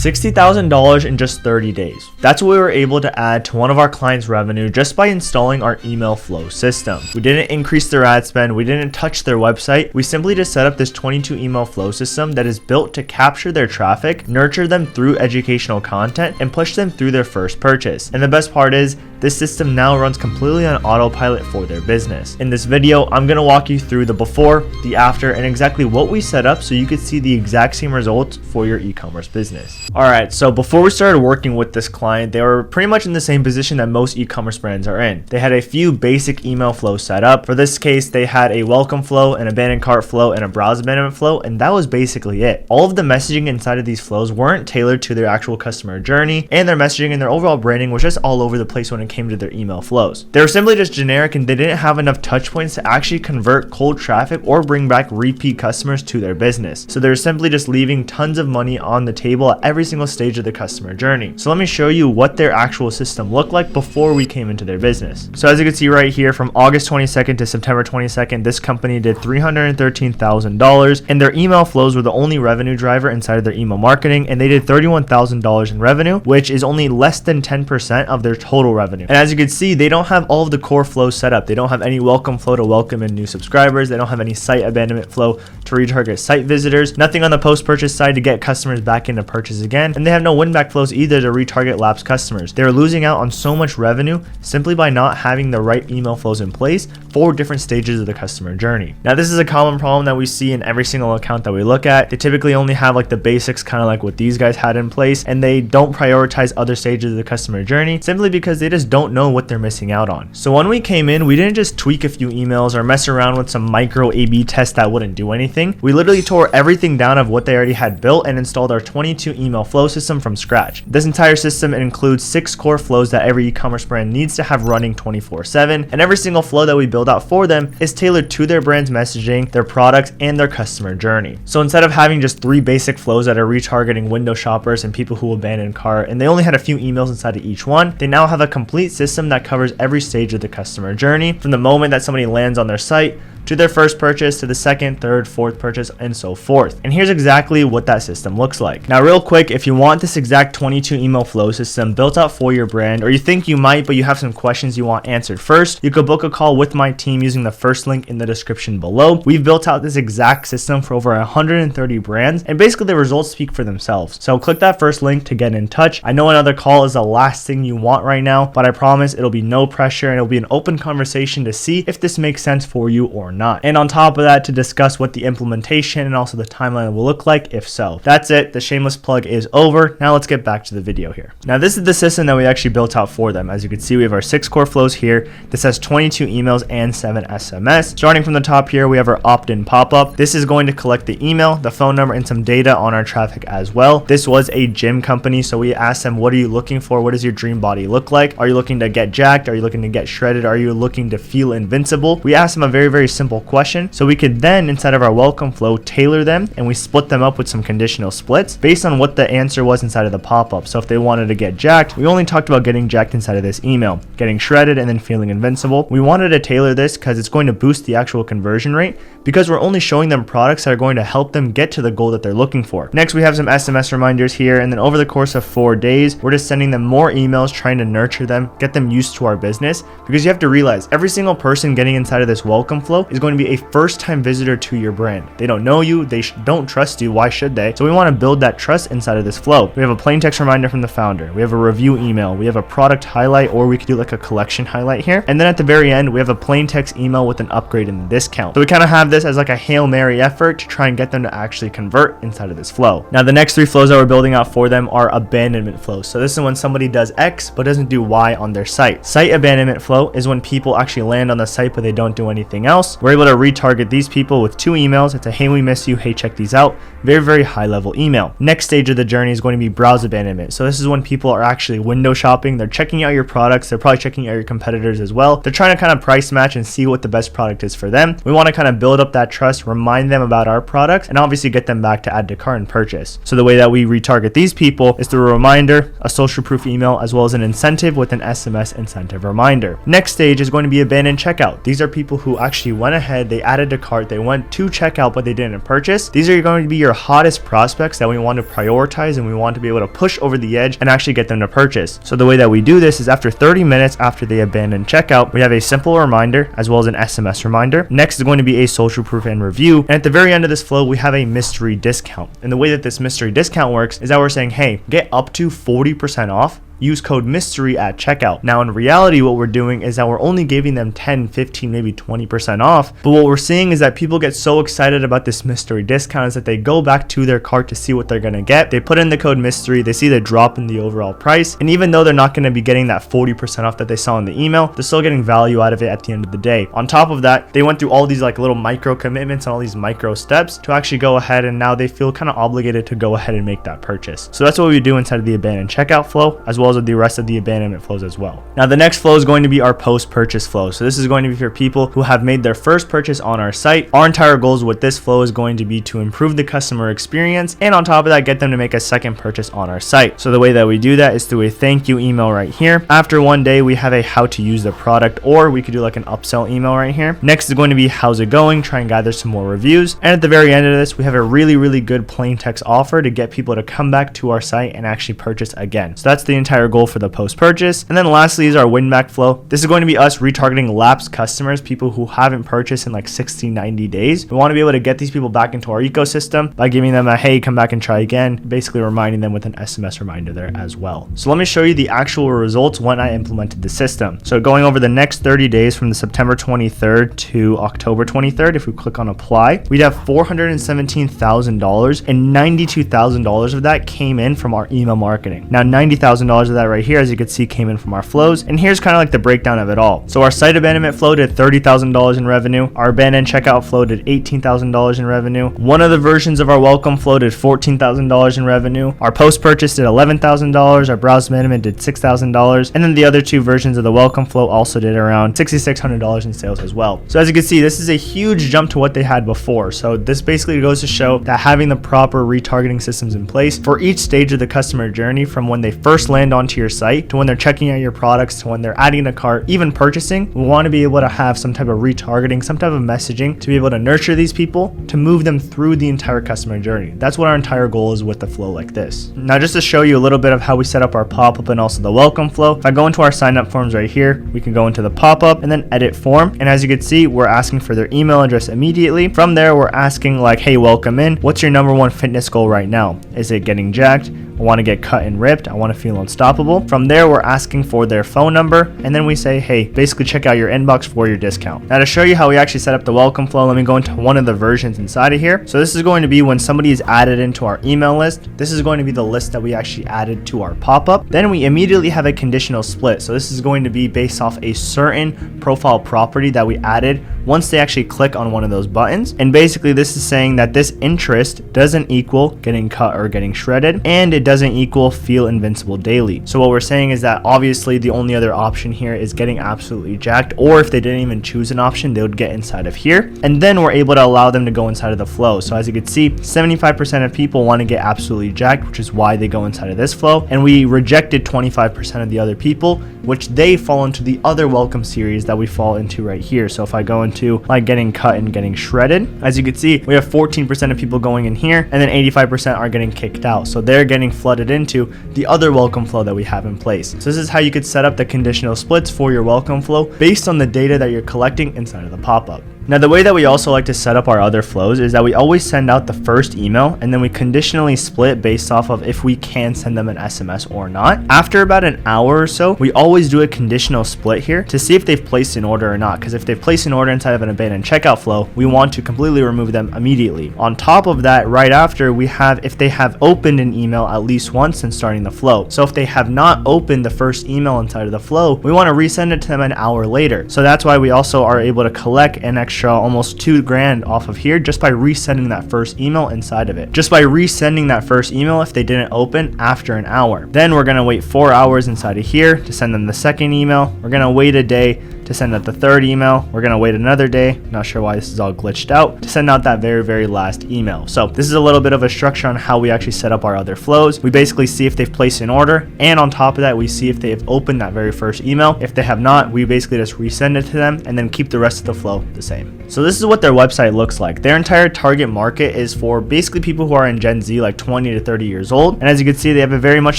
$60,000 in just 30 days. That's what we were able to add to one of our clients' revenue just by installing our email flow system. We didn't increase their ad spend, we didn't touch their website, we simply just set up this 22 email flow system that is built to capture their traffic, nurture them through educational content, and push them through their first purchase. And the best part is, this system now runs completely on autopilot for their business. In this video, I'm going to walk you through the before, the after, and exactly what we set up so you could see the exact same results for your e-commerce business. Alright, so before we started working with this client, they were pretty much in the same position that most e-commerce brands are in. They had a few basic email flows set up. For this case, they had a welcome flow, an abandoned cart flow, and a browse abandonment flow, and that was basically it. All of the messaging inside of these flows weren't tailored to their actual customer journey, and their messaging and their overall branding was just all over the place when it came to their email flows. They were simply just generic and they didn't have enough touch points to actually convert cold traffic or bring back repeat customers to their business. So they're simply just leaving tons of money on the table at every single stage of the customer journey. So let me show you what their actual system looked like before we came into their business. So as you can see right here, from August 22nd to September 22nd, this company did $313,000, and their email flows were the only revenue driver inside of their email marketing, and they did $31,000 in revenue, which is only less than 10% of their total revenue. And as you can see, they don't have all of the core flows set up. They don't have any welcome flow to welcome in new subscribers. They don't have any site abandonment flow to retarget site visitors, nothing on the post-purchase side to get customers back in to purchase again, and they have no win-back flows either to retarget lapsed customers. They're losing out on so much revenue simply by not having the right email flows in place for different stages of the customer journey. Now, this is a common problem that we see in every single account that we look at. They typically only have like the basics, kind of like what these guys had in place, and they don't prioritize other stages of the customer journey simply because they just don't know what they're missing out on. So when we came in, we didn't just tweak a few emails or mess around with some micro A/B tests that wouldn't do anything. We literally tore everything down of what they already had built and installed our 22 email flow system from scratch. This entire system includes 6 core flows that every e-commerce brand needs to have running 24/7, and every single flow that we build out for them is tailored to their brand's messaging, their products, and their customer journey. So instead of having just 3 basic flows that are retargeting window shoppers and people who abandon cart, and they only had a few emails inside of each one, they now have a complete system that covers every stage of the customer journey, from the moment that somebody lands on their site to their first purchase, to the second, third, fourth purchase, and so forth. And here's exactly what that system looks like. Now, real quick, if you want this exact 22 email flow system built out for your brand, or you think you might, but you have some questions you want answered first, you could book a call with my team using the first link in the description below. We've built out this exact system for over 130 brands, and basically the results speak for themselves. So click that first link to get in touch. I know another call is the last thing you want right now, but I promise it'll be no pressure and it'll be an open conversation to see if this makes sense for you or not. And on top of that, to discuss what the implementation and also the timeline will look like if so. That's it. The shameless plug is over. Now let's get back to the video here. Now this is the system that we actually built out for them. As you can see, we have our 6 core flows here. This has 22 emails and 7 SMS. Starting from the top here, we have our opt-in pop-up. This is going to collect the email, the phone number, and some data on our traffic as well. This was a gym company, so we asked them, what are you looking for? What does your dream body look like? Are you looking to get jacked? Are you looking to get shredded? Are you looking to feel invincible? We asked them a very, very simple question, so we could then, inside of our welcome flow, tailor them, and we split them up with some conditional splits based on what the answer was inside of the pop-up. So if they wanted to get jacked, we only talked about getting jacked inside of this email, getting shredded, and then feeling invincible. We wanted to tailor this because it's going to boost the actual conversion rate, because we're only showing them products that are going to help them get to the goal that they're looking for. Next, we have some SMS reminders here, and then over the course of 4 days, we're just sending them more emails, trying to nurture them, get them used to our business, because you have to realize every single person getting inside of this welcome flow is going to be a first-time visitor to your brand. They don't know you, they don't trust you, why should they? So we want to build that trust inside of this flow. We have a plain text reminder from the founder, we have a review email, we have a product highlight, or we could do like a collection highlight here, and then at the very end we have a plain text email with an upgrade and discount. So we kind of have this as like a Hail Mary effort to try and get them to actually convert inside of this flow. Now the next 3 flows that we're building out for them are abandonment flows. So this is when somebody does X but doesn't do Y on their site. Site abandonment flow is when people actually land on the site but they don't do anything else. We're able to retarget these people with 2 emails. It's a hey, we miss you, hey, check these out. Very, very high level email. Next stage of the journey is going to be browse abandonment. So this is when people are actually window shopping. They're checking out your products. They're probably checking out your competitors as well. They're trying to kind of price match and see what the best product is for them. We want to kind of build up that trust, remind them about our products, and obviously get them back to add to cart and purchase. So the way that we retarget these people is through a reminder, a social proof email, as well as an incentive with an SMS incentive reminder. Next stage is going to be abandoned checkout. These are people who actually went went ahead, they added to cart, they went to checkout, but they didn't purchase. These are going to be your hottest prospects that we want to prioritize, and we want to be able to push over the edge and actually get them to purchase. So the way that we do this is after 30 minutes after they abandon checkout, we have a simple reminder as well as an SMS reminder. Next is going to be a social proof and review. And at the very end of this flow, we have a mystery discount. And the way that this mystery discount works is that we're saying, hey, get up to 40% off. Use code mystery at checkout. Now in reality, what we're doing is that we're only giving them 10, 15, maybe 20% off. But what we're seeing is that people get so excited about this mystery discount is that they go back to their cart to see what they're gonna get. They put in the code mystery, they see the drop in the overall price. And even though they're not gonna be getting that 40% off that they saw in the email, they're still getting value out of it at the end of the day. On top of that, they went through all these like little micro commitments and all these micro steps to actually go ahead, and now they feel kind of obligated to go ahead and make that purchase. So that's what we do inside of the abandoned checkout flow, as well as the rest of the abandonment flows as well. Now the next flow is going to be our post-purchase flow. So this is going to be for people who have made their first purchase on our site. Our entire goals with this flow is going to be to improve the customer experience, and on top of that, get them to make a second purchase on our site. So the way that we do that is through a thank you email right here. After one day, we have a how to use the product, or we could do like an upsell email right here. Next is going to be how's it going, try and gather some more reviews. And at the very end of this, we have a really good plain text offer to get people to come back to our site and actually purchase again. So that's the entire goal for the post-purchase. And then lastly is our win-back flow. This is going to be us retargeting lapsed customers, people who haven't purchased in like 60, 90 days. We want to be able to get these people back into our ecosystem by giving them a, hey, come back and try again, basically reminding them with an SMS reminder there as well. So let me show you the actual results when I implemented the system. So going over the next 30 days from the September 23rd to October 23rd, if we click on apply, we'd have $417,000, and $92,000 of that came in from our email marketing. Now $90,000 of that right here, as you can see, came in from our flows. And here's kind of like the breakdown of it all. So our site abandonment flow did $30,000 in revenue. Our abandoned checkout flow did $18,000 in revenue. One of the versions of our welcome flow did $14,000 in revenue. Our post purchase did $11,000. Our browse management did $6,000. And then the other two versions of the welcome flow also did around $6,600 in sales as well. So as you can see, this is a huge jump to what they had before. So this basically goes to show that having the proper retargeting systems in place for each stage of the customer journey, from when they first land onto your site to when they're checking out your products to when they're adding a cart, even purchasing, we want to be able to have some type of retargeting, some type of messaging to be able to nurture these people, to move them through the entire customer journey. That's what our entire goal is with the flow like this. Now, just to show you a little bit of how we set up our pop-up and also the welcome flow, if I go into our sign up forms right here, we can go into the pop-up and then edit form. And as you can see, we're asking for their email address immediately. From there, we're asking like, hey, welcome in. What's your number one fitness goal right now? Is it getting jacked? I want to get cut and ripped. I want to feel unstoppable. From there, we're asking for their phone number, and then we say, hey, basically check out your inbox for your discount. Now to show you how we actually set up the welcome flow, let me go into one of the versions inside of here. So this is going to be when somebody is added into our email list. This is going to be the list that we actually added to our pop-up. Then we immediately have a conditional split. So this is going to be based off a certain profile property that we added once they actually click on one of those buttons. And basically this is saying that this interest doesn't equal getting cut or getting shredded, and it doesn't equal feel invincible daily. So what we're saying is that obviously the only other option here is getting absolutely jacked, or if they didn't even choose an option, they would get inside of here, and then we're able to allow them to go inside of the flow. So as you can see, 75% of people want to get absolutely jacked, which is why they go inside of this flow, and we rejected 25% of the other people, which they fall into the other welcome series that we fall into right here. So if I go into like getting cut and getting shredded, as you can see, we have 14% of people going in here, and then 85% are getting kicked out. So they're getting flooded into the other welcome flow that we have in place. So this is how you could set up the conditional splits for your welcome flow based on the data that you're collecting inside of the pop-up. Now, the way that we also like to set up our other flows is that we always send out the first email, and then we conditionally split based off of if we can send them an SMS or not. After about an hour or so, we always do a conditional split here to see if they've placed an order or not, because if they've placed an order inside of an abandoned checkout flow, we want to completely remove them immediately. On top of that, right after, we have if they have opened an email at least once since starting the flow. So if they have not opened the first email inside of the flow, we want to resend it to them an hour later. So that's why we also are able to collect an extra almost $2,000 off of here just by resending that first email inside of it. Just by resending that first email if they didn't open after an hour. Then we're going to wait 4 hours inside of here to send them the second email. We're going to wait a day to to send out the third email. We're going to wait another day. Not sure why this is all glitched out, to send out that very last email. So this is a little bit of a structure on how we actually set up our other flows. We basically see if they've placed an order, and on top of that, we see if they've opened that very first email. If they have not, we basically just resend it to them and then keep the rest of the flow the same. So this is what their website looks like. Their entire target market is for basically people who are in Gen Z, like 20 to 30 years old. And as you can see, they have a very much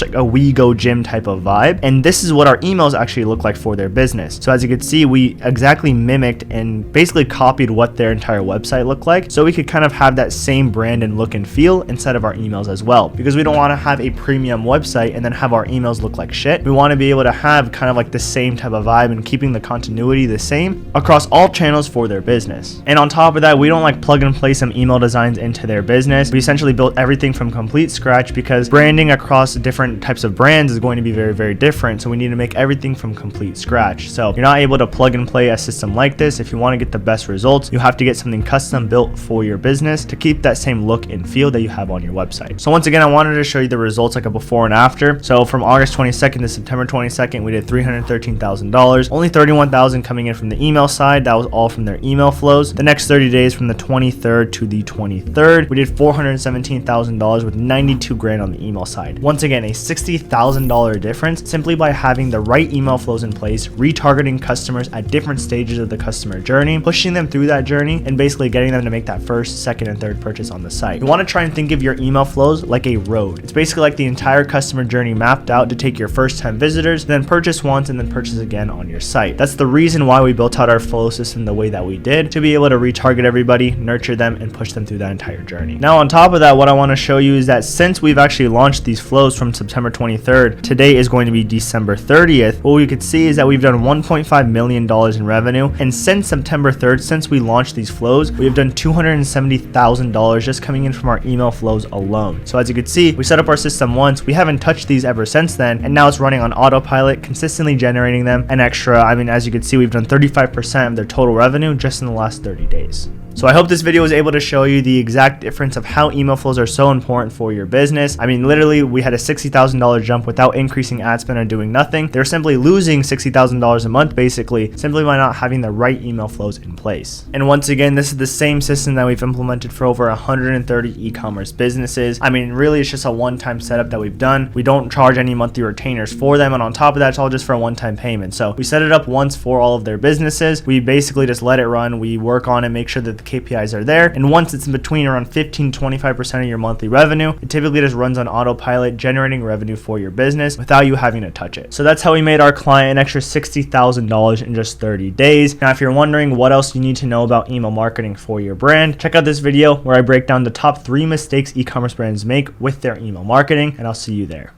like a We Go Gym type of vibe. And this is what our emails actually look like for their business. So as you can see, we exactly mimicked and basically copied what their entire website looked like. So we could kind of have that same brand and look and feel inside of our emails as well, because we don't want to have a premium website and then have our emails look like shit. We want to be able to have kind of like the same type of vibe and keeping the continuity the same across all channels for their business. And on top of that, we don't like plug and play some email designs into their business. We essentially built everything from complete scratch, because branding across different types of brands is going to be very different. So we need to make everything from complete scratch. So you're not able to plug and play a system like this. If you want to get the best results, you have to get something custom built for your business to keep that same look and feel that you have on your website. So once again, I wanted to show you the results, like a before and after. So from August 22nd to September 22nd, we did $313,000, only $31,000 coming in from the email side. That was all from their email flows. The next 30 days, from the 23rd to the 23rd, we did $417,000 with 92 grand on the email side. Once again, a $60,000 difference simply by having the right email flows in place, retargeting customers at different stages of the customer journey, pushing them through that journey, and basically getting them to make that first, second, and third purchase on the site. You want to try and think of your email flows like a road. It's basically like the entire customer journey mapped out to take your first 10 visitors, then purchase once, and then purchase again on your site. That's the reason why we built out our flow system the way that we did, to be able to retarget everybody, nurture them, and push them through that entire journey. Now, on top of that, what I want to show you is that since we've actually launched these flows from September 23rd, today is going to be December 30th, what we could see is that we've done $1.5 million in revenue. And since September 3rd, since we launched these flows, we have done $270,000 just coming in from our email flows alone. So as you can see, we set up our system once, we haven't touched these ever since then, and now it's running on autopilot, consistently generating them an extra, as you can see, we've done 35% of their total revenue just in the last 30 days. So I hope this video was able to show you the exact difference of how email flows are so important for your business. Literally, we had a $60,000 jump without increasing ad spend or doing nothing. They're simply losing $60,000 a month, basically, simply by not having the right email flows in place. And once again, this is the same system that we've implemented for over 130 e-commerce businesses. Really, it's just a one-time setup that we've done. We don't charge any monthly retainers for them, and on top of that, it's all just for a one-time payment. So we set it up once for all of their businesses. We basically just let it run. We work on it, make sure that the KPIs are there, and once it's in between around 15-25% of your monthly revenue, it typically just runs on autopilot, generating revenue for your business without you having to touch it. So that's how we made our client an extra $60,000 in just 30 days. Now, if you're wondering what else you need to know about email marketing for your brand, check out this video where I break down the top 3 mistakes e-commerce brands make with their email marketing, and I'll see you there.